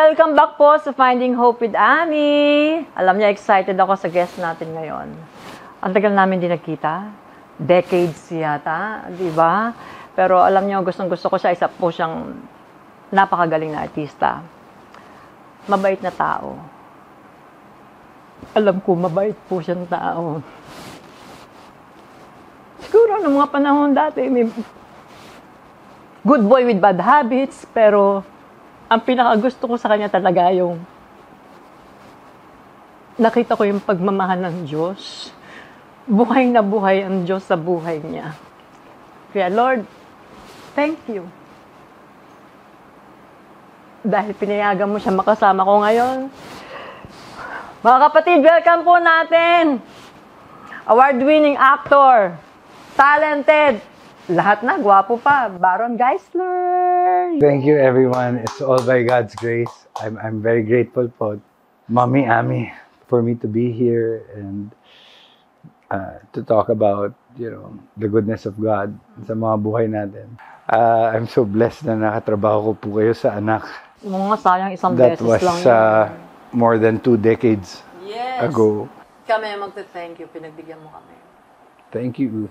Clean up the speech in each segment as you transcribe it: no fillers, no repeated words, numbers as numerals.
Welcome back po sa Finding Hope with Ami. Alam niya, excited ako sa guest natin ngayon. Ang tagal namin din nagkita. Decades yata, di ba? Pero alam niyo, gustong-gusto ko siya. Isa po siyang napakagaling na artista. Mabait na tao. Alam ko, mabait po siyang tao. Siguro, noong mga panahon dati, may good boy with bad habits, pero ang pinakagusto ko sa kanya talaga yung nakita ko yung pagmamahal ng Diyos. Buhay na buhay ang Diyos sa buhay niya. Kaya Lord, thank you. Dahil pinayagan mo siya makasama ko ngayon. Mga kapatid, welcome po natin. Award-winning actor, talented, lahat na, gwapo pa, Baron Geisler. Thank you, everyone. It's all by God's grace. I'm very grateful po, Mommy Ami, for me to be here and to talk about, the goodness of God sa mga buhay natin. I'm so blessed na nakatrabaho ko po kayo sa anak. Mga sayang isang That beses was lang yun. more than 2 decades Yes. ago. Kami magte-thank you, pinagbigyan mo kami. Thank you.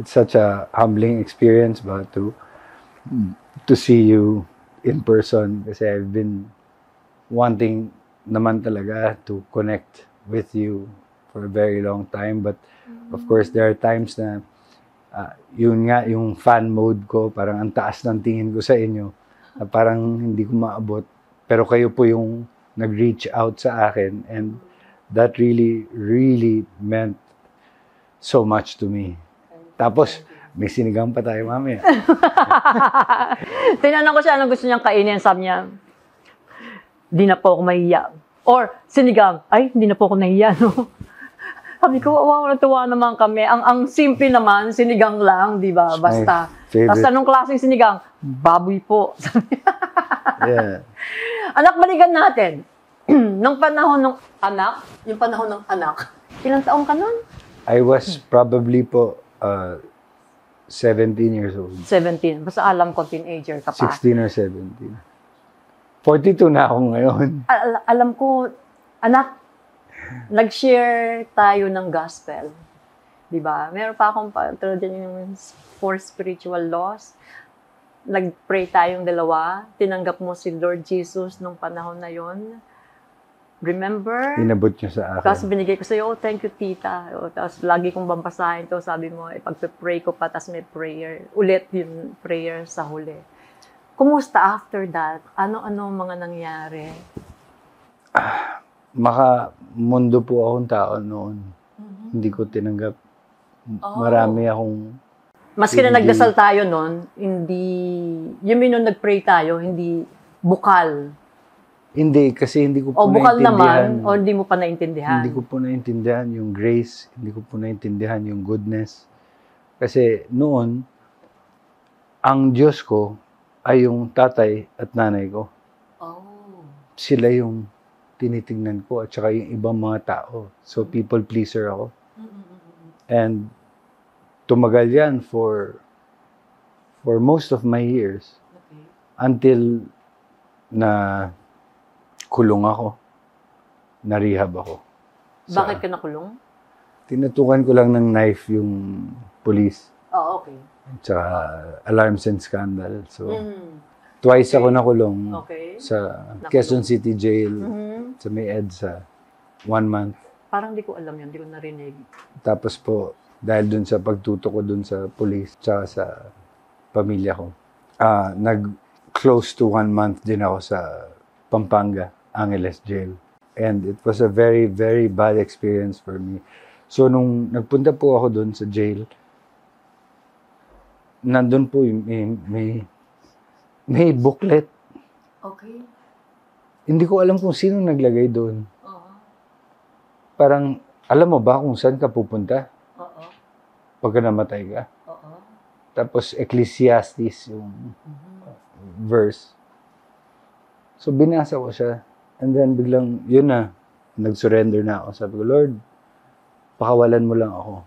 It's such a humbling experience ba to see you in person kasi I've been wanting naman talaga to connect with you for a very long time, but of course there are times na yun nga yung fan mode ko, parang ang taas ng tingin ko sa inyo na parang hindi ko maabot, pero kayo po yung nag-reach out sa akin and that really meant so much to me. Tapos may sinigang pa tayo mamaya. Tinanong ko siya anong gusto niyang kainin. Sabi niya, di na po ako mahiya. Or, sinigang, ay, hindi na po ako nahiya, no? Sabi ko, wow, natuwa naman kami. Ang simple naman, sinigang lang, di ba? Basta. Tapos anong klaseng sinigang? Baboy po. Yeah. Anak, balikan natin. Nung panahon ng anak, yung panahon ng anak, ilang taong ka nun? I was probably po 17 years old. 17. Basta alam ko, teenager ka pa. 16 or 17. 42 na ako ngayon. Alam ko, anak, nag-share tayo ng gospel. Diba? Meron pa akong tulad yan yung 4 spiritual laws. Nag-pray tayong dalawa. Tinanggap mo si Lord Jesus nung panahon na yon. Remember? Inabot niyo sa akin. Tapos binigay ko sa'yo, oh, thank you, tita. Tapos lagi kong babasahin to, sabi mo, pag-pray ko pa, tapos may prayer. Ulit yung prayer sa huli. Kumusta after that? Ano-ano mga nangyari? Maka-mundo po akong tao noon. Hindi ko tinanggap. Marami akong... Maski na nagdasal tayo noon, hindi... Yung nung nag-pray tayo, hindi bukal. Hindi, kasi hindi ko po O bukal naintindihan. naman, o hindi mo pa naintindihan. Hindi ko po naintindihan yung grace. Hindi ko po naintindihan yung goodness. Kasi noon, ang Diyos ko ay yung tatay at nanay ko. Oh. Sila yung tinitingnan ko at saka yung ibang mga tao. So, people pleaser ako. And tumagal yan for most of my years. Okay. Until na kulong ako. Na-rehab ako. Bakit ka nakulong? Tinutukan ko lang ng knife yung police. Oh, okay. At saka alarms and scandal. So, twice ako nakulong Okay. sa Quezon City Jail. Sa may EDSA. 1 month. Parang di ko alam yun, di ko narinig. Tapos po, dahil dun sa pagtuto ko dun sa police, tsaka sa pamilya ko, nag-close to 1 month din ako sa Pampanga, Angeles Jail. And it was a very, very bad experience for me. So, nung nagpunta po ako dun sa jail, nandun po yung may booklet. Okay. Hindi ko alam kung sino naglagay doon. Oo. Parang, alam mo ba kung saan ka pupunta? Oo. Pagka namatay ka? Oo. Tapos, Ecclesiastes yung verse. So, binasa ko siya. And then, biglang, yun na. Nag-surrender na ako. Sabi ko, Lord, pakawalan mo lang ako.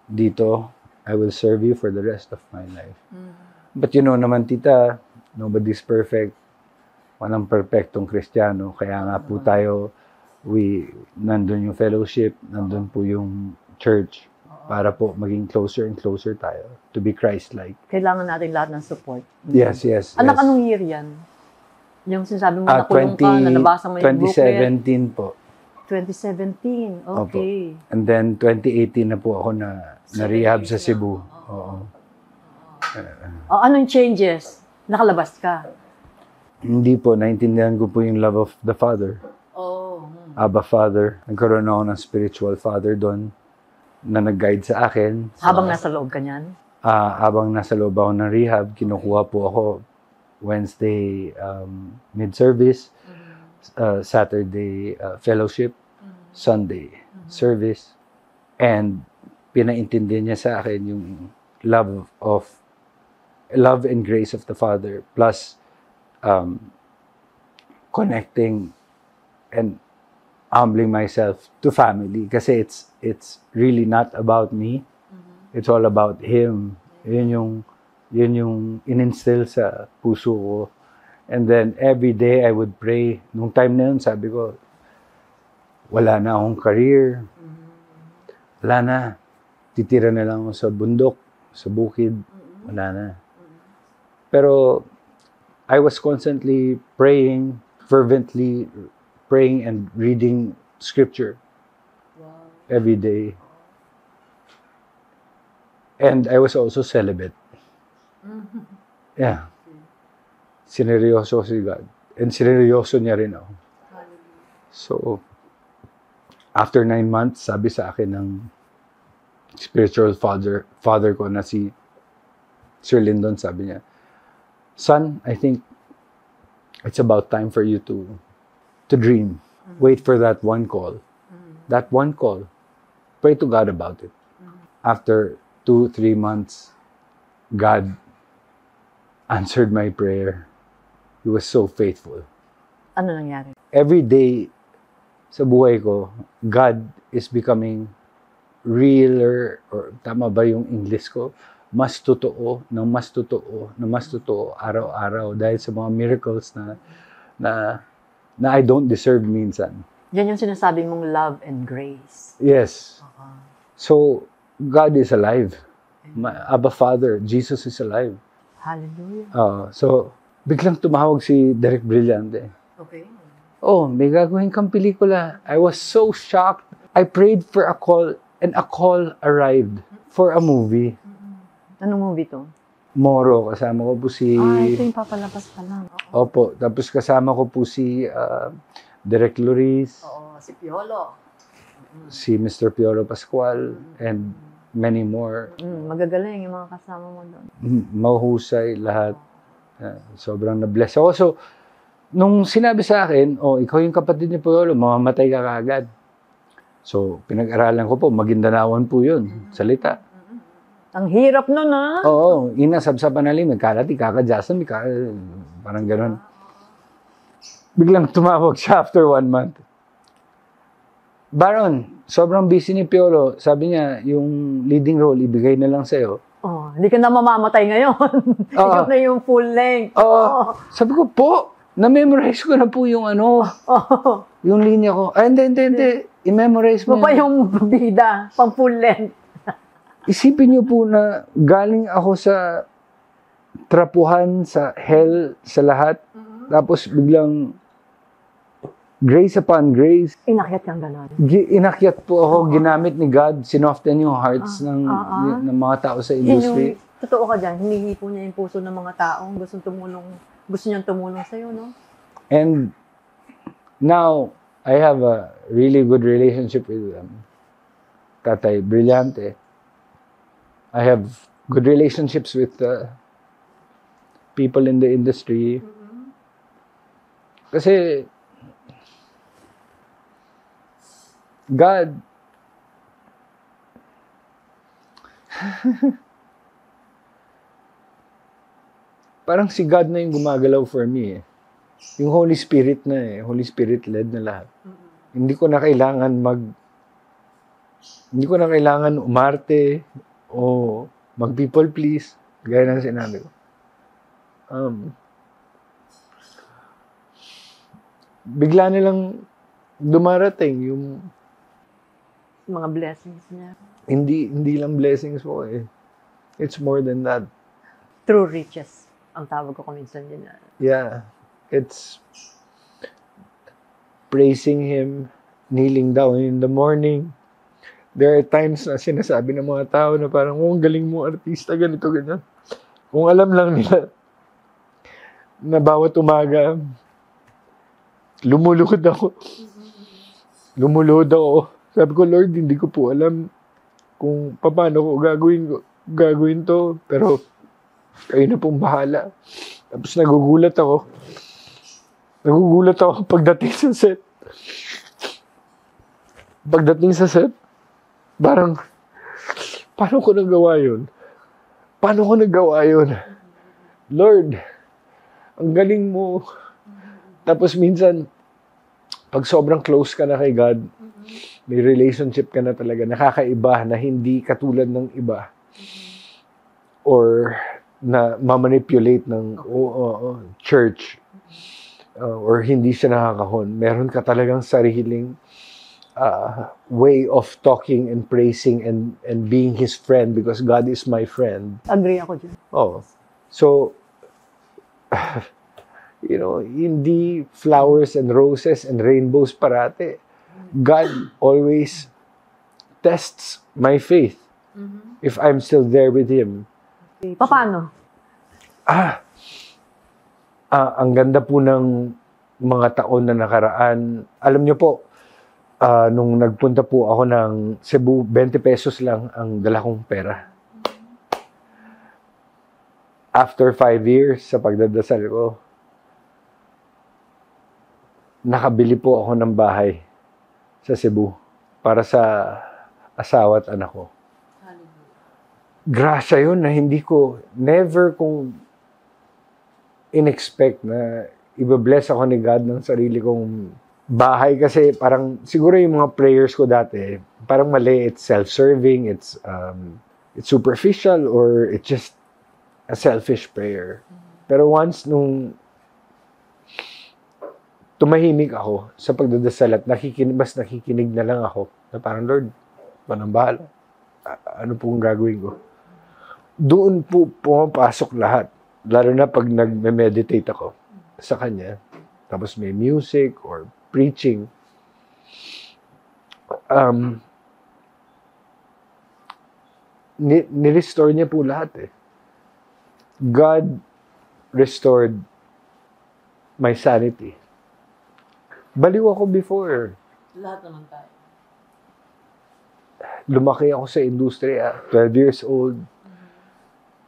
Dito, I will serve you for the rest of my life. But you know naman, tita, nobody's perfect. walang perfectong Kristiyano. Kaya nga po tayo, nandun yung fellowship, nandun po yung church, para po maging closer and closer tayo to be Christ-like. Kailangan natin lahat ng support. Yes. Anak, yes. anong year yan? Yung sinasabi mo, nakulong ka, na nabasa mo yung booklet. 2017 po. 2017, okay. Opo. And then 2018 na po ako na rehab sa Cebu. Oo. Anong changes? Nakalabas ka? Hindi po, naintindihan ko po yung love of the Father. Abba Father. Nagkaroon ako ng spiritual father doon na nag-guide sa akin. Habang nasa loob ka niyan? Habang nasa loob ako ng rehab, kinukuha po ako Wednesday mid-service, Saturday fellowship, Sunday service, and pinaintindihan niya sa akin yung love and grace of the Father, plus connecting and humbling myself to family, kasi it's really not about me. It's all about Him. Yun yung in-instill sa puso ko. And then every day I would pray. Nung time na yun, sabi ko, wala na akong career. Wala na. Titira na lang ako sa bundok, sa bukid. Wala na. Pero I was constantly praying, fervently praying and reading scripture every day. And I was also celibate. Yeah. Sineryoso si God. And sineryoso niya rin ako. So, after 9 months, sabi sa akin ng spiritual father ko na si Sir Lyndon, sabi niya, "Son, I think it's about time for you to dream. Wait for that one call. That one call. Pray to God about it." After 2-3 months, God answered my prayer. He was so faithful. Ano nangyari? Every day sa buhay ko, God is becoming realer, or tama ba yung English ko? Mas totoo, araw-araw, dahil sa mga miracles na I don't deserve minsan. Yan yung sinasabi mong love and grace. Yes. So, God is alive. Abba Father, Jesus is alive. Hallelujah. So, biglang tumawag si Derek Brillante. Okay. Oh, may gagawin kang pelikula. I was so shocked. I prayed for a call, and a call arrived for a movie. Anong movie to? Moro, kasama ko po si... ito yung papalabas pa lang. Opo, tapos kasama ko po si Derek Loris. Oo, si Piolo. Si Mr. Piolo Pascual, and many more. Magagaling yung mga kasama mo doon. Mahusay lahat. Sobrang na-bless ako. So, nung sinabi sa akin, ikaw yung kapatid ni Piolo, mamamatay ka kaagad. So, pinag-aralan ko po, Magindanaon po yun, salita. Ang hirap nun, ha? Oo, inasabsaban na limig, kalati, kakadyasan, parang gano'n. Biglang tumawag siya after 1 month. "Baron, sobrang busy ni Piolo. Sabi niya, yung leading role, ibigay na lang sa'yo." Hindi ka na mamamatay ngayon. Ikaw na yung full length. Sabi ko, "Po, na-memorize ko na po yung yung linya ko." Hindi. I-memorize mo. Pa yung bida, pang full length. Isipin niyo po na galing ako sa trapuhan, sa hell, sa lahat. Tapos biglang grace upon grace. Inakyat kang gano'n. Inakyat po ako, ginamit ni God, sinoften yung hearts ng mga tao sa industry. Totoo ka dyan, hinihipo niya yung puso ng mga taong gusto niyang tumulong sa'yo, no? And now, I have a really good relationship with Tatay Brillante. I have good relationships with people in the industry. Kasi God parang si God na yung gumagalaw for me. Yung Holy Spirit na Holy Spirit led na lahat. Hindi ko na kailangan umarte o mag-people please, gaya ng sinabi ko. bigla nilang dumarating yung Mga blessings niya. hindi lang blessings mo eh. It's more than that. True riches. Ang tawag ko minsan din. Yeah. It's praising Him, kneeling down in the morning. There are times na sinasabi ng mga tao na parang, oh, ang galing mo, artista, ganito, ganyan. Kung alam lang nila na bawat umaga, lumuluhod ako. Sabi ko, Lord, hindi ko po alam kung paano ko gagawin to. Pero, kayo na pong bahala. Tapos nagugulat ako pagdating sa set. Parang, paano ko nagawa yun? Lord, ang galing mo. Tapos minsan, pag sobrang close ka na kay God, may relationship ka na talaga, nakakaiba na hindi katulad ng iba. Or na mamanipulate ng church. Or hindi siya nakakahon. Meron ka talagang sariling way of talking and praising and being His friend because God is my friend. Agree ako dyan. Oh. So, hindi flowers and roses and rainbows parate. God always tests my faith if I'm still there with Him. Paano? Ang ganda po ng mga taon na nakaraan. Alam niyo po, nung nagpunta po ako ng Cebu, 20 pesos lang ang dala kong pera. After 5 years sa pagdadasal ko, nakabili po ako ng bahay sa Cebu para sa asawa at anak ko. Grasya yun na never kong in-expect na iba-bless ako ni God ng sarili kong bahay kasi parang siguro yung mga prayers ko dati parang mali, it's self-serving, it's superficial or it's just a selfish prayer. Pero once nung tumahimik ako sa pagdadasal at nakikinig na lang ako na parang, Lord, panambala. Ano pong gagawin ko? Doon po pumapasok lahat. Lalo na pag nagme-meditate ako sa Kanya. Tapos may music or preaching. Ni-restore niya po lahat eh. God restored my sanity. Baliw ako before. Lahat naman tayo. Lumaki ako sa industriya, 12 years old.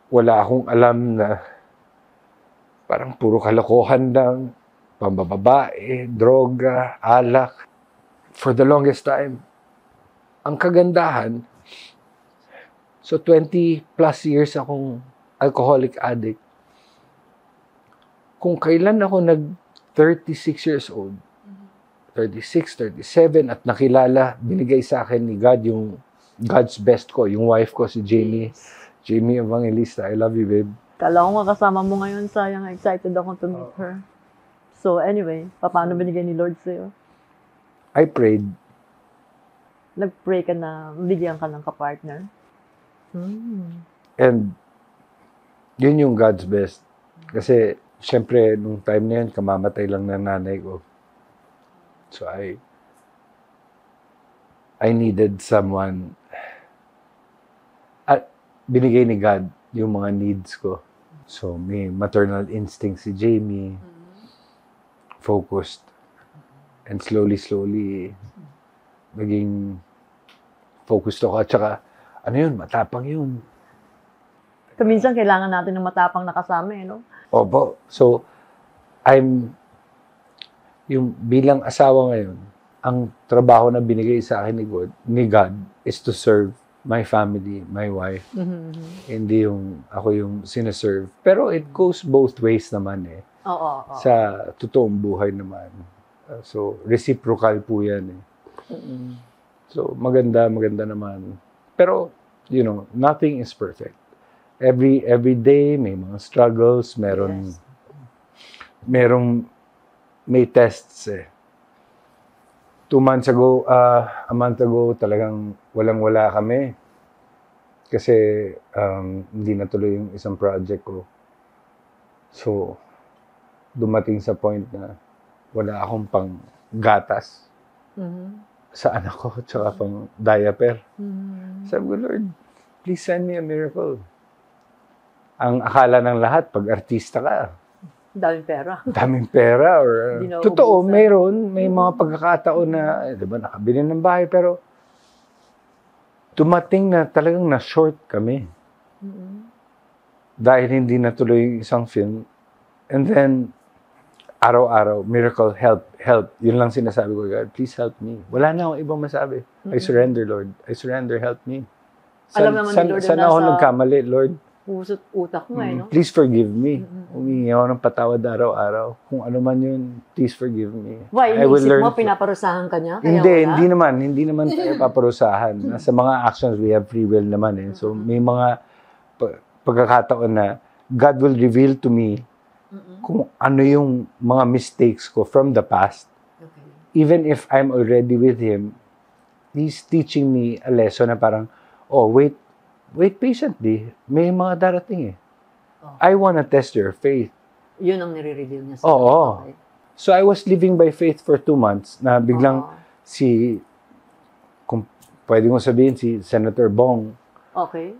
Wala akong alam na parang puro kalokohan lang, pambababae, droga, alak. For the longest time. Ang kagandahan, so 20 plus years akong alcoholic addict. Kung kailan ako 36 years old, 36, 37, at nakilala, binigay sa akin ni God yung God's best ko, yung wife ko, si Jamie. Jamie Evangelista, I love you, babe. Kala ko nga kasama mo ngayon, sayang, excited ako to meet her. So anyway, paano binigay ni Lord sa'yo? I prayed. Nag-pray ka na bigyan ka ng kapartner? And yun yung God's best. Kasi, syempre, nung time na yun, kamamatay lang ng nanay ko. So I needed someone. At binigay ni God yung mga needs ko. So may maternal instinct si Jamie. Focused. And slowly, naging focused ako. At saka, matapang yun. Minsan kailangan natin ng matapang na kasama no? Opo. So, yung bilang asawa ngayon, ang trabaho na binigay sa akin ni God is to serve my family, my wife. Hindi ako yung sineserve. Pero it goes both ways naman eh. Oo. Sa totoong buhay naman. So, reciprocal po yan eh. So, maganda naman. Pero, nothing is perfect. Every day, may mga struggles, merong may tests eh. 2 months ago, a month ago, talagang walang-wala kami. Kasi hindi natuloy yung isang project ko. So, dumating sa point na wala akong pang gatas sa anak ko, tsaka pang diaper. Sabi ko, Lord, please send me a miracle. Ang akala ng lahat, pag artista ka, Daming pera. daming pera. Or, Hindi na totoo, uubusan. may mga pagkakataon na, di ba, nakabili ng bahay, pero dumating na talagang na-short kami. Dahil hindi natuloy yung isang film. And then, araw-araw, miracle, help. Yun lang sinasabi ko, God, please help me. Wala na akong ibang masabi. I surrender, Lord. I surrender, help me. Alam naman ni Lord na Saan ako nasa- nagkamali, Lord? Puso't utak mo no? Please forgive me. Humingi ako ng patawad araw-araw. Kung ano man yun, please forgive me. Why, I will iniisip mo, learn. pinaparusahan ka niya? Kaya wala? Hindi naman tayo paparusahan. Sa mga actions, we have free will naman eh. So, may mga pagkakataon na God will reveal to me kung ano yung mga mistakes ko from the past. Okay. Even if I'm already with Him, He's teaching me a lesson na parang, oh, wait patiently. May mga darating eh. I wanna test your faith. Yun ang nire-reveal niya sa Oo. akin. So I was living by faith for 2 months na biglang kung pwede mo sabihin, si Senator Bong. Okay.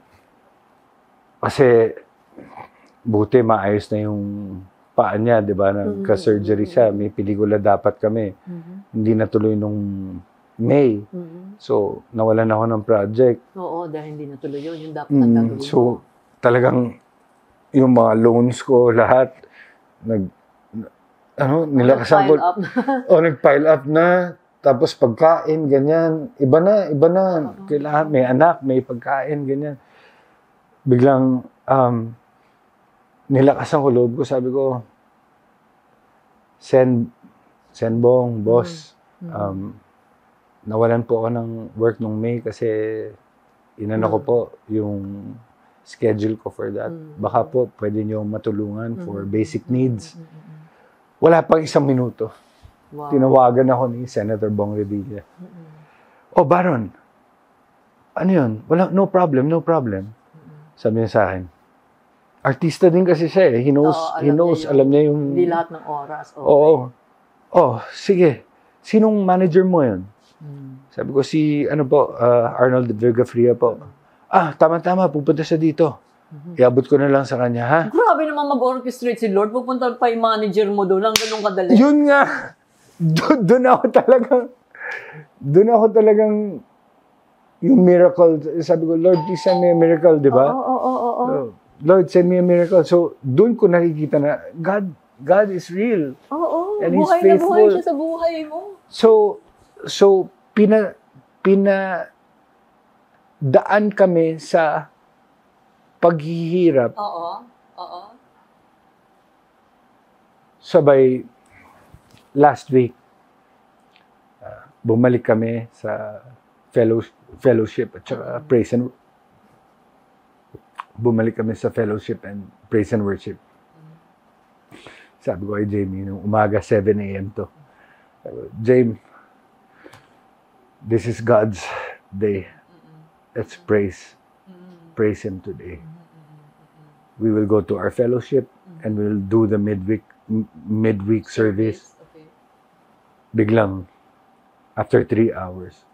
Kasi buti maayos na yung paa niya, di ba? Nagka-surgery siya. May pelikula dapat kami. Hindi natuloy nung May. So, nawalan ako ng project. Oo, dahil hindi natuloy yun. Yung dapat ang gagawin mo. So, talagang yung mga loans ko, lahat, nilakasan ko. Nag-pile up. Nag-pile up na. Tapos pagkain, ganyan. Iba na. Kailangan, may anak, may pagkain, ganyan. Biglang, nilakasan ko loob ko. Sabi ko, send Bong, boss. Nawalan po ako ng work nung May kasi inano ko po yung schedule ko for that. Baka po pwede nyo matulungan for basic needs. Wala pang 1 minuto. Wow. Tinawagan ako ni Senator Bong Revilla. Oh, Baron, ano yun? No problem. Sabi niya sa akin. Artista din kasi siya eh. He knows, alam niya yung... Hindi lahat ng oras. Okay. Oo. Oh, sige. Sinong manager mo yun? Sabi ko, Arnold Vergafria po. Tama-tama, pupunta siya dito. Iabot ko na lang sa kanya, ha? Grabe naman mag-orchestrate si Lord. Pupunta pa yung manager mo doon. Lang ganun kadali. Yun nga. Doon ako talagang yung miracle. Sabi ko, Lord, please send me a miracle, di ba? Oo. Lord, send me a miracle. So, doon ko nakikita na God is real. Oo. And He's Buhay faithful. na buhay siya sa buhay mo. So daan kami sa paghihirap. Oo. Sabay, last week, bumalik kami sa fellowship at saka bumalik kami sa fellowship and praise and worship. Sabi ko kay Jamie, nung umaga, 7 a.m. to. Sabi ko, Jamie, this is God's day. Let's praise Him today. We will go to our fellowship and we'll do the midweek service. Okay. Biglang, after 3 hours,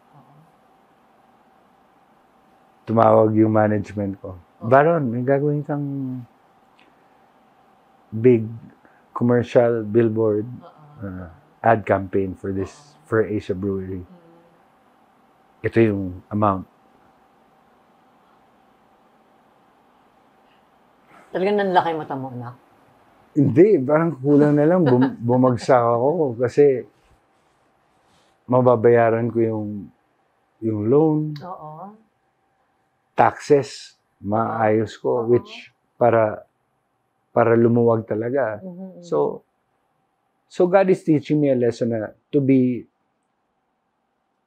tumawag yung management ko. Baron, may gagawin kang big commercial billboard ad campaign for Asia Brewery. Ito yung amount. Talagang nanlaki mata mo, anak. Hindi, parang kulang na lang bumagsak ako kasi mababayaran ko yung loan, Oo. taxes, maayos ko, which para lumuwag talaga. So God is teaching me a lesson na to be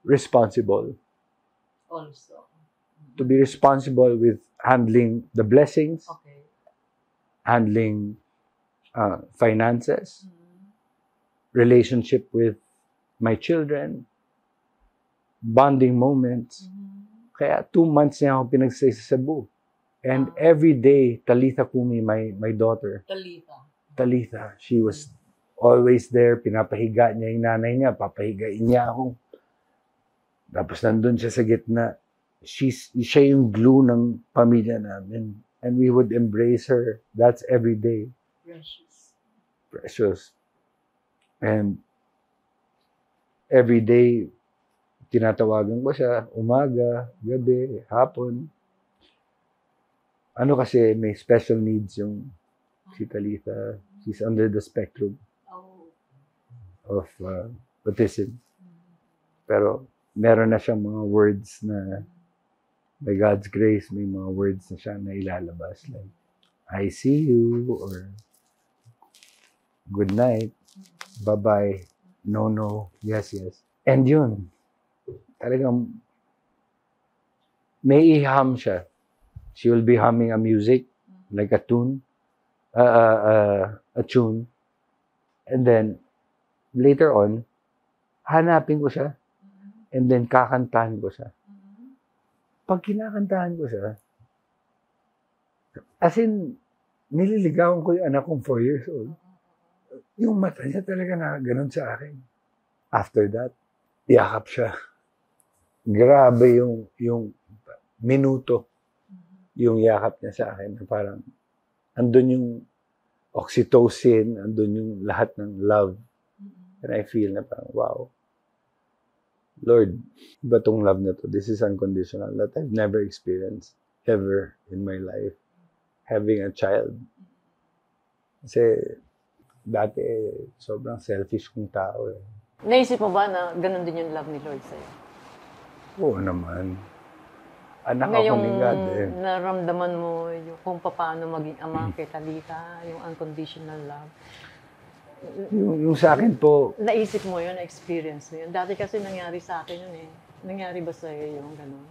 responsible. Also. To be responsible with handling the blessings, Okay. handling finances, relationship with my children, bonding moments. Kaya 2 months niya ako pinagsay sa Cebu. And every day, Talitha Kumi, my daughter, Talitha, she was always there. Pinapahiga niya yung nanay niya, papahigain niya ako. Tapos nandun siya sa gitna. Siya yung glue ng pamilya namin. And we would embrace her. That's every day. Precious. And every day, tinatawagan ko siya, umaga, gabi, hapon. Ano kasi, may special needs yung si Talitha. She's under the spectrum of autism. Pero meron na siyang mga words na by God's grace, may mga words na siya na ilalabas. Like, I see you, or good night, bye-bye, no, yes. And yun, talagang may iham siya. She will be humming a music, like a tune, a tune. And then, later on, hanapin ko siya. And then, kakantahan ko siya. Pag kinakantahan ko siya, as in, nililigawan ko yung anak kong 4 years old. Yung mata niya talaga nakaganon sa akin. After that, yakap siya. Grabe yung minuto, yung yakap niya sa akin. Parang, andun yung oxytocin, andun yung lahat ng love. And I feel na parang, wow. Lord, iba tong love na to. This is unconditional that I've never experienced ever in my life. Having a child. Kasi, dati, sobrang selfish kong tao eh. Naisip mo ba na ganun din yung love ni Lord sa'yo? Oo naman. Anak ako ni God eh. Naramdaman mo yung kung paano maging ama kay Talitha, yung unconditional love. Yung sa akin po, Naisip mo yun, na-experience mo yun. Dati kasi nangyari sa akin yun eh. Nangyari ba sa'yo yung ganun?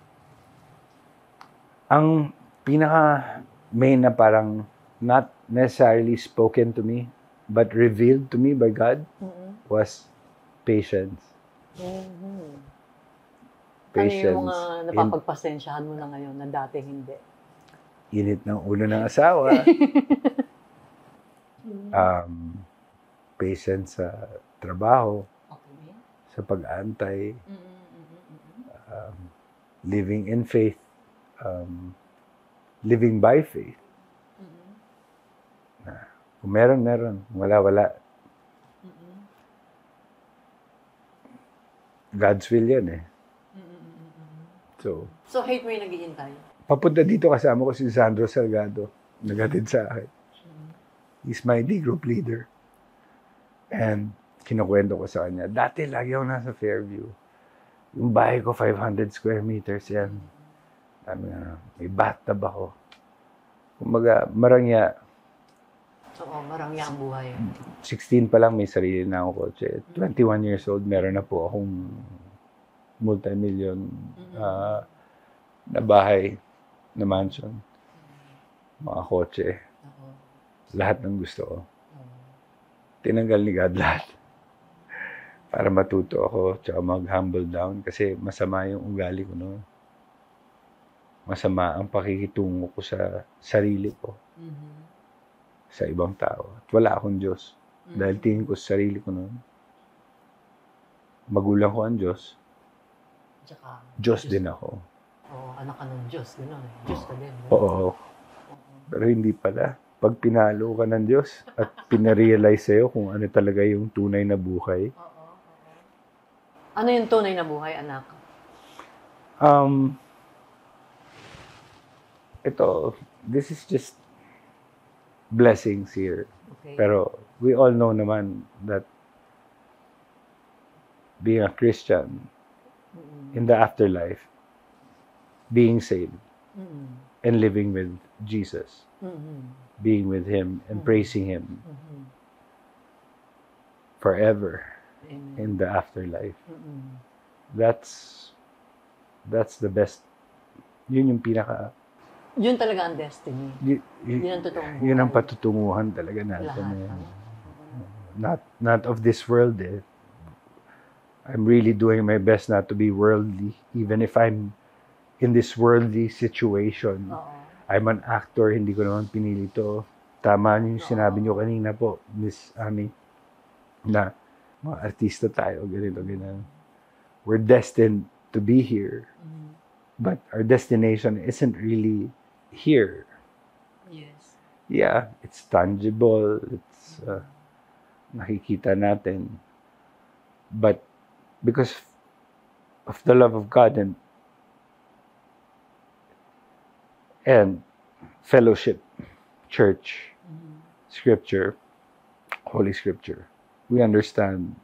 ang pinaka main na parang not necessarily spoken to me, but revealed to me by God was patience. Ano yung mga napapagpasensyahan mo na ngayon na dati hindi? Init ng ulo ng asawa. Patience sa trabaho, sa pag-aantay, living in faith, living by faith. Kung meron, wala. God's will yan eh. So hate mo yung naghihintay? Papunta dito kasama ko si Sandro Salgado. Naghatid sa akin. He's my D group leader. And kinukwento ko sa kanya, dati lagi ako nasa Fairview. Yung bahay ko, 500 square meters yan. May bathtub ako. Kumbaga, marangya. Oo, marangya ang buhay. 16 pa lang may sarili na akong kotse. 21 years old, meron na po akong multi-million na bahay, na mansion, mga kotse. Lahat ng gusto ko. Tinanggal ni God lahat. Para matuto ako, tsaka mag-humble down. Kasi masama yung ugali ko noon. Masama ang pakikitungo ko sa sarili ko. Sa ibang tao. At wala akong Diyos. Dahil tingin ko sa sarili ko noon. Magulang ko ang Diyos. Tsaka, Diyos din ako. Oo, anak ka ng Diyos. Gano'n eh. Diyos ka din. Oo. Pero hindi pala. Pag pinalo ka ng Diyos at pinarealize sa'yo kung ano talaga yung tunay na buhay. Ano yung tunay na buhay, anak? This is just blessings here. Okay. Pero we all know naman that being a Christian in the afterlife, being saved and living with Jesus, being with Him and praising Him forever in the afterlife. That's the best. Yun yung pinaka. Yun talaga ang destiny. Yun ang totoong buhay. Yun ang patutunguhan talaga natin. Lahat. not of this world. I'm really doing my best not to be worldly, even if I'm in this worldly situation. Oo. I'm an actor, hindi ko naman pinili to. Tama yung sinabi niyo kanina po, Miss Ami, na mga artista tayo, ganito, ganyan. We're destined to be here, but our destination isn't really here. Yes. Yeah, it's tangible, it's nakikita natin. But because of the love of God and fellowship, church, scripture, Holy Scripture, we understand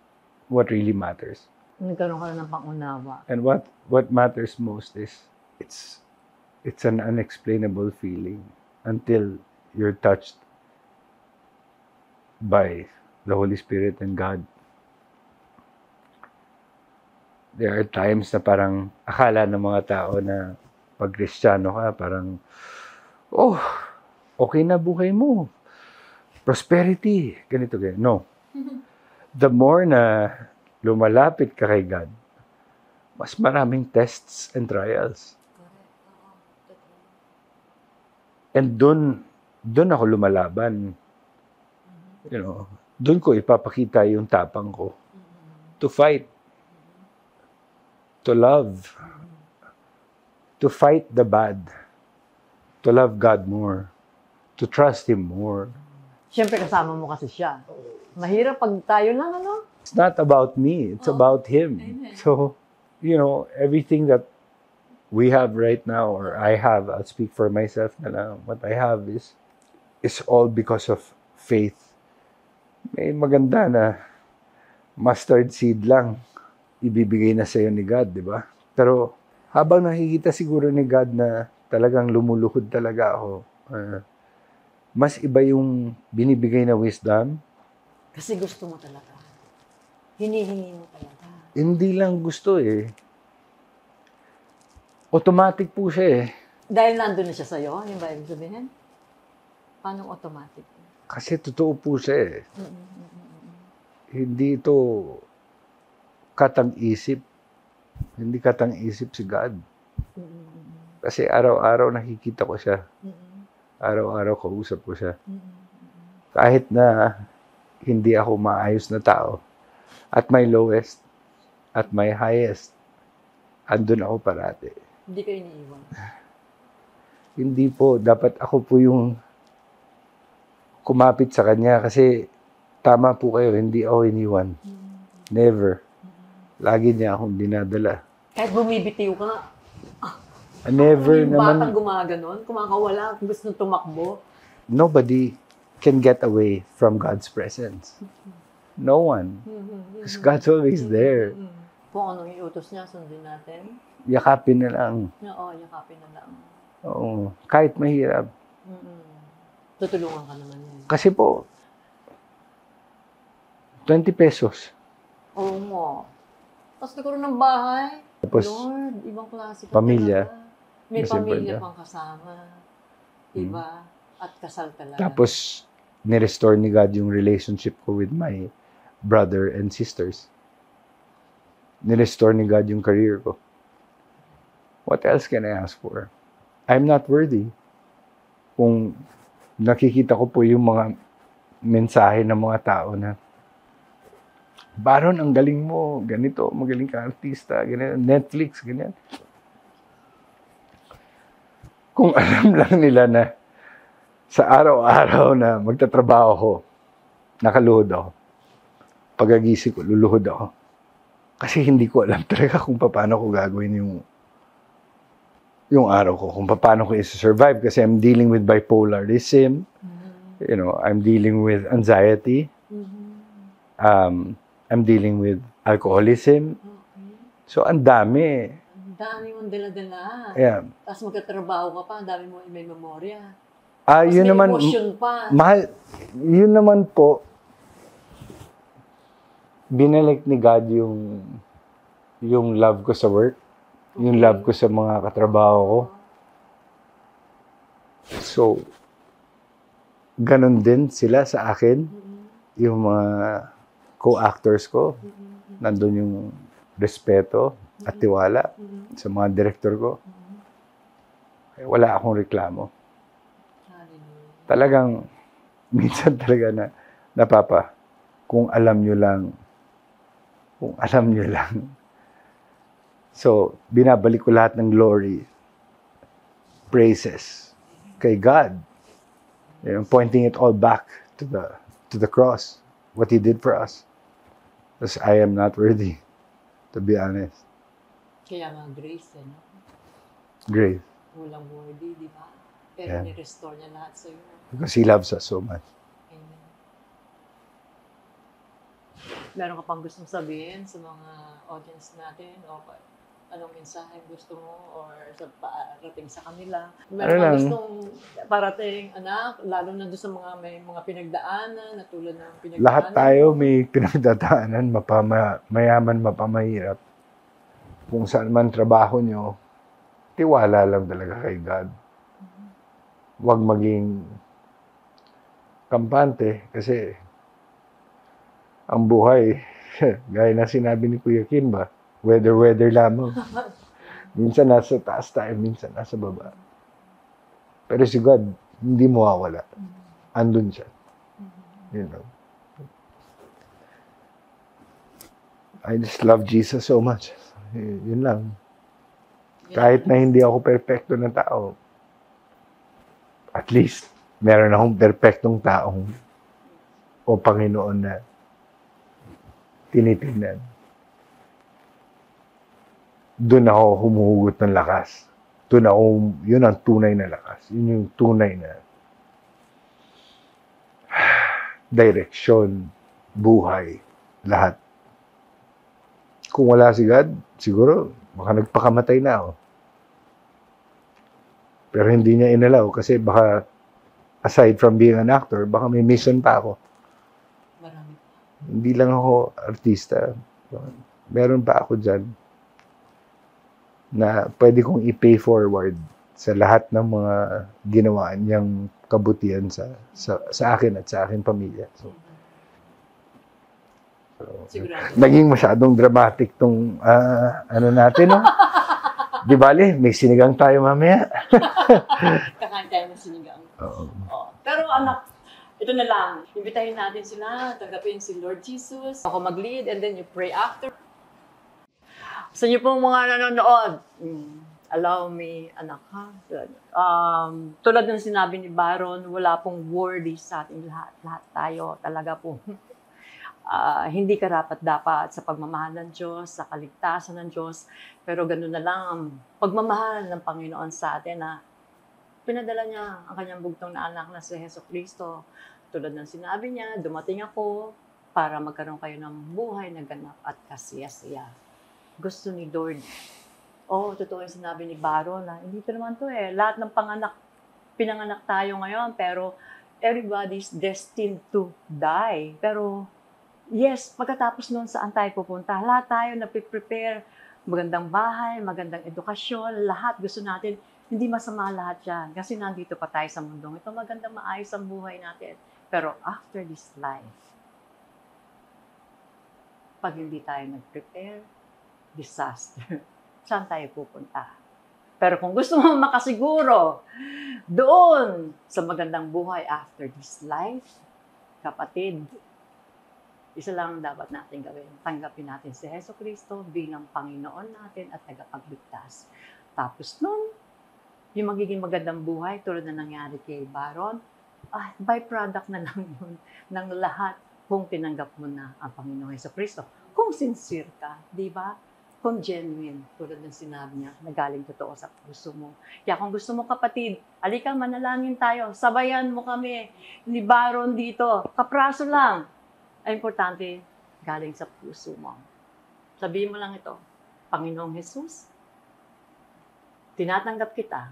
what really matters. Nagkaroon ka na ng pangunawa. And what matters most is it's an unexplainable feeling until you're touched by the Holy Spirit and God. There are times na parang akala ng mga tao na pag Kristiyano ka, parang, oh, okay na buhay mo. Prosperity. Ganito, ganito. No. The more na lumalapit ka kay God, mas maraming tests and trials. And dun ako lumalaban. You know, dun ko ipapakita yung tapang ko. To fight. To love. To fight the bad. To love God more. To trust Him more. Siyempre kasama mo kasi siya. Mahirap pag tayo lang, ano? It's not about me. It's about Him. Amen. So, you know, everything that we have right now, or I have, I'll speak for myself na lang. What I have is all because of faith. May maganda na mustard seed lang ibibigay na sa'yo ni God, di ba? Pero habang nakikita siguro ni God na talagang lumuluhod talaga ako, mas iba yung binibigay na wisdom. Kasi gusto mo talaga. Hinihingi mo talaga. Hindi lang gusto Automatic po siya Dahil nandun na siya sa'yo, yung ba ibig sabihin? Paano automatic? Kasi totoo po siya Hindi ito katang-isip. Hindi katang-isip si God. Kasi araw-araw nakikita ko siya. Araw-araw kausap ko siya. Kahit na hindi ako maayos na tao, at my lowest, at my highest, andun ako parati. Hindi kayo iniiwan. Hindi po. Dapat ako po yung kumapit sa kanya kasi tama po kayo, hindi ako iniwan. Never. Lagi niya akong dinadala. Kahit bumibitiw ka, Never yung naman. batang gumaganon, kumakawala, gusto tumakbo. Nobody can get away from God's presence. No one. Because God's always there. Kung anong iutos niya, sundin natin. Yakapin na lang. Oo, yakapin na lang. Oo. Kahit mahirap. Tutulungan ka naman yun. Kasi po, 20 pesos. Oo mo. Tapos nagkaroon ng bahay. Tapos, Lord, ibang klase ka pamilya. talaga. May Kasi pamilya pwede. pang kasama. Diba? At kasal talaga. Tapos, nirestore ni God yung relationship ko with my brother and sisters. Nirestore ni God yung career ko. What else can I ask for? I'm not worthy. Kung nakikita ko po yung mga mensahe ng mga tao na, Baron, ang galing mo, ganito, magaling ka artista, ganyan, Netflix, ganyan. Kung alam lang nila na sa araw-araw na magtatrabaho ko, nakaluhod ako. Pagagising ko, luluhod ako. Kasi hindi ko alam talaga kung paano ko gagawin yung araw ko, kung paano ko i-survive kasi I'm dealing with bipolarism, you know, I'm dealing with anxiety, I'm dealing with alcoholism. So, ang dami. Ang dami mong dala-dala. Yeah. Tapos magkatrabaho ka pa, ang dami mo may memorya. Yun may naman, emotion pa. mahal, yun naman po, binalik ni God yung love ko sa work, yung love ko sa mga katrabaho ko. So, ganun din sila sa akin. yung mga co-actors ko, nandun yung respeto at tiwala sa mga director ko. Wala akong reklamo. Talagang, minsan talaga na napapa, kung alam nyo lang. So, binabalik ko lahat ng glory, praises, kay God. Pointing it all back to the cross, what He did for us. Because I am not worthy, to be honest. Kaya nga grace, no? Grace. Walang worthy, di ba? Pero ni-restore niya lahat sa'yo. Because He loves us so much. Amen. Meron ka pang gustong sabihin sa mga audience natin? O anong mensahe gusto mo? Or sa parating sa kanila? Meron ka gustong parating, anak? Lalo na doon sa mga may mga pinagdaanan, na tulad ng pinagdaanan. Lahat tayo may pinagdadaanan, mayaman, mapamahirap. Kung saan man trabaho nyo, tiwala lang talaga kay God. Huwag maging kampante kasi ang buhay, gaya na sinabi ni Kuya Kim ba, weather lamang. Minsan nasa taas tayo, minsan nasa baba. Pero si God, hindi mawawala. Andun siya. You know. I just love Jesus so much. Yun lang. Kahit na hindi ako perfecto na tao, at least, meron akong perfectong taong o Panginoon na tinitingnan. Doon ako humuhugot ng lakas. Yun ang tunay na lakas. Yun yung tunay na direksyon, buhay, lahat. Kung wala si God, siguro, baka nagpakamatay na ako. Pero hindi niya inalaw kasi baka, aside from being an actor, baka may mission pa ako. Marami. Hindi lang ako artista. Meron pa ako dyan na pwede kong i-pay forward sa lahat ng mga ginawa niyang kabutihan sa akin at sa aking pamilya. So, naging masyadong dramatic tong ano natin, no? Di bali, may sinigang tayo mamaya. Kakain tayo ng sinigang. Oo. Pero anak, ito na lang. Imbitahin natin sila, tanggapin si Lord Jesus. Ako mag-lead and then you pray after. Sa inyo pong mga nanonood, allow me, anak ha. Tulad ng sinabi ni Baron, wala pong worthy sa ating lahat. Lahat tayo talaga po. Hindi karapat-dapat sa pagmamahal ng Diyos, sa kaligtasan ng Diyos. Pero gano'n na lang ang pagmamahal ng Panginoon sa atin na pinadala niya ang kanyang bugtong na anak na si Jesucristo. Tulad ng sinabi niya, dumating ako para magkaroon kayo ng buhay na ganap at kasiyasiya. Gusto ni Lord. Totoo yung sinabi ni Baron na hindi ko naman to lahat ng pinanganak tayo ngayon, pero everybody's destined to die. Pero yes, pagkatapos noon saan tayo pupunta? Lahat tayo napiprepare. Magandang bahay, magandang edukasyon, lahat gusto natin. Hindi masama lahat yan. Kasi nandito pa tayo sa mundong ito. Magandang maayos ang buhay natin. Pero after this life, pag hindi tayo nag-prepare, disaster. Saan tayo pupunta? Pero kung gusto mo makasiguro doon sa magandang buhay after this life, kapatid, isa lang ang dapat natin gawin. Tanggapin natin si Jesucristo bilang Panginoon natin at tagapagligtas. Tapos nun, yung magiging magandang buhay tulad na nangyari kay Baron, byproduct na lang yun ng lahat kung tinanggap mo na ang Panginoon Jesucristo. Kung sincere ka, di ba? Kung genuine, tulad ng sinabi niya, nagaling totoo sa puso mo. Kaya kung gusto mo kapatid, alika manalangin tayo, sabayan mo kami ni Baron dito. Kapraso lang. Ay importante, galing sa puso mo. Sabihin mo lang ito, Panginoong Jesus, tinatanggap kita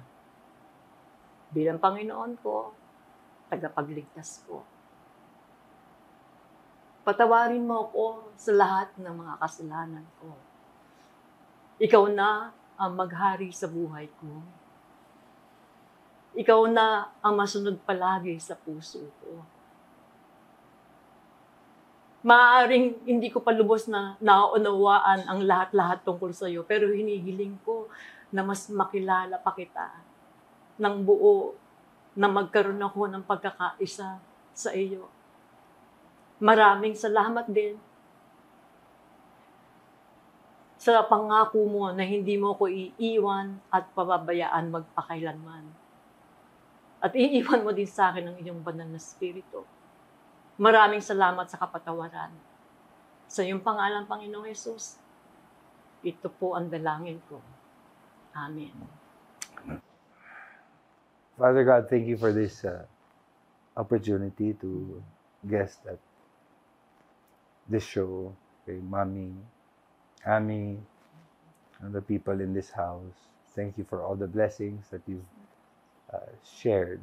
bilang Panginoon ko, tagapagligtas ko. Patawarin mo ako sa lahat ng mga kasalanan ko. Ikaw na ang maghari sa buhay ko. Ikaw na ang masunod palagi sa puso ko. Maaaring hindi ko pa lubos na nauunawaan ang lahat-lahat tungkol sa iyo, pero hinihiling ko na mas makilala pa kita ng buo, na magkaroon ako ng pagkakaisa sa iyo. Maraming salamat din sa pangako mo na hindi mo ko iiwan at pababayaan magpakailanman. At iiwan mo din sa akin ang iyong banal na spirito. Maraming salamat sa kapatawaran. Sa iyong pangalan, Panginoong Hesus, ito po ang dalangin ko. Amen. Father God, thank you for this opportunity to guest at this show. Kay Mami, Ami, and the people in this house. Thank you for all the blessings that you've shared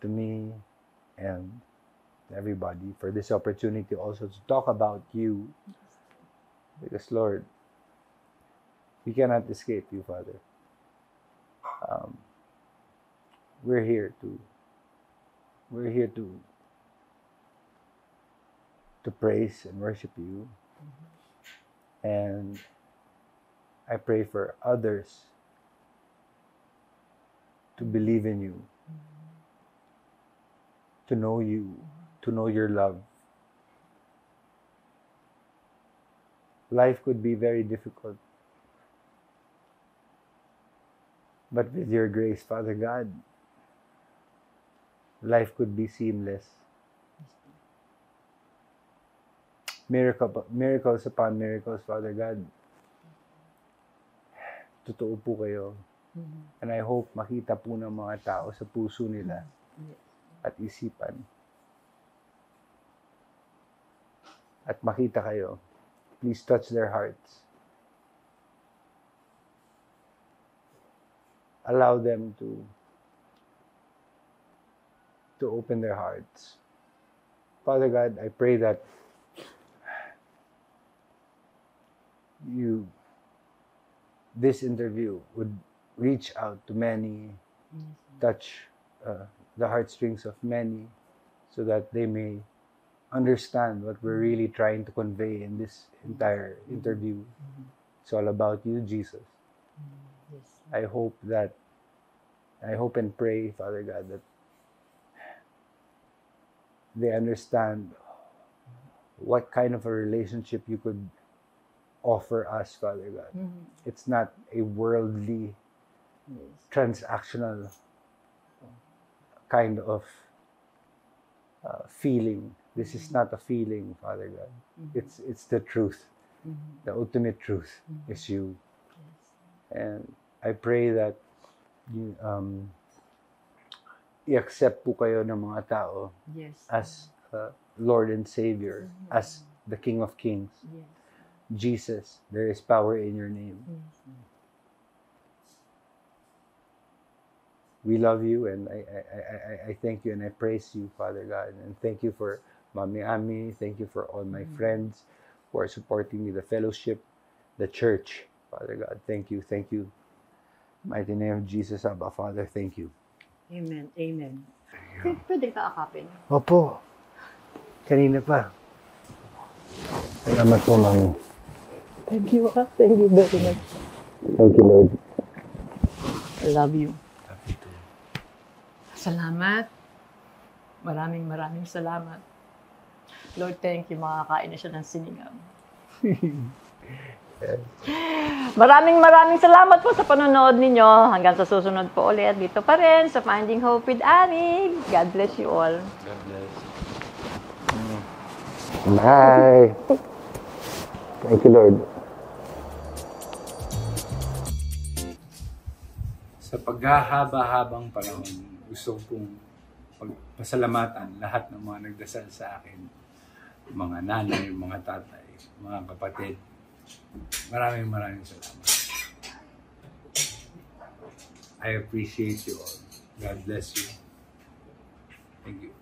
to me and everybody, for this opportunity also to talk about you. Because Lord, we cannot escape you, Father. We're here to praise and worship you. And I pray for others to believe in you, to know you, to know your love. Life could be very difficult, but with your grace, Father God, life could be seamless. Miracles upon miracles, Father God. Totoo po kayo. And I hope makita po ng mga tao sa puso nila at isipan. At makita kayo. Please touch their hearts. Allow them to open their hearts. Father God, I pray that this interview would reach out to many, touch the heartstrings of many, so that they may understand what we're really trying to convey in this entire interview. It's all about you, Jesus. I hope and pray, Father God, that they understand what kind of a relationship you could offer us, Father God. It's not a worldly, transactional kind of feeling. This is not a feeling, Father God. It's the truth. The ultimate truth is you. And I pray that you i-accept po kayo ng mga tao as Lord and Savior, as the King of Kings. Jesus, there is power in your name. We love you, and I thank you and I praise you, Father God. And thank you for Mami Ami. Thank you for all my friends who are supporting me, the fellowship, the church, Father God. Thank you, thank you. Mighty name of Jesus, Abba, Father, thank you. Amen, amen. Pwede ka akapin? Opo. Kanina pa. Salamat po, Mami. Thank you very much. Thank you, Lord. I love you. Love you too. Salamat. Maraming salamat. Lord, thank you. Makakain na siya ng sinigang. Maraming salamat po sa panonood ninyo. Hanggang sa susunod po ulit. Dito pa rin sa Finding Hope with Annie. God bless you all. God bless. Bye. Thank you, Lord. Sa paghahaba-habang panahon, gusto kong pasalamatan lahat ng mga nagdasal sa akin. Mga nanay, mga tatay, mga kapatid. Maraming salamat. I appreciate you all. God bless you. Thank you.